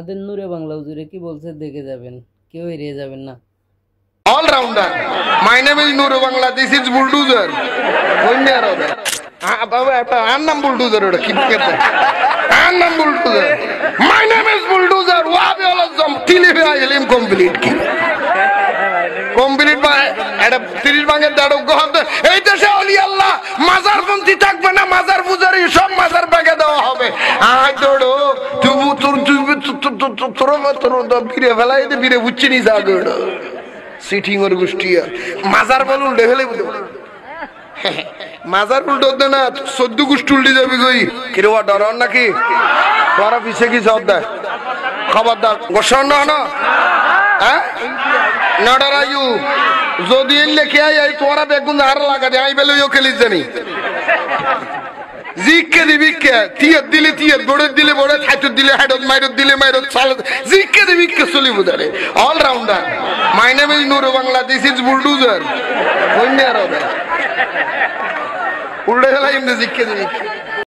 আমাদের নূরে বাংলা হুজুরে কি বলছে দেখে যাবেন, কেউ এড়িয়ে যাবেন না। All rounder. My name is Nuru Bangla. This is bulldozer. Annam bulldozer. Annam bulldozer. My name is bulldozer. Wabi olazam. Tili bhi ilim complete ki. Complete by ada tirir bange dado goham. Ei deshe oli Allah. Mazar punti থাকবে না, mazar pujari সব mazar bange দেওয়া হবে। I দড়ো তোর বীরে ফেলাই দে, বীরে বুঝছি নি যা গড়ো সিটিং ওর গুষ্টিয়া মাজার বল উল্টে ফেলে মাজার উল্টো না 14 গুষ্টি উল্টে যাবে কই কিরবা ডরন নাকি তোরা পিছে কি সব দা খবরদার গোসন না হ্যাঁ না ডরাইউ যদি লেখে আই তোরা বেগুন আর লাগা দে আই বেলইও খেলিস জানি জিকে দিবিকে তিয়াত দিলে তিয়াত বড় দিলে বড় হাইট দিলে হাইট মাইরত দিলে মাইরত চাল জিকে দিবিকে চলিব দারে all rounder my name is Nuru Bangla this is bulldozer কইনা আর উল্টে গেলাম জিকে দিবিকে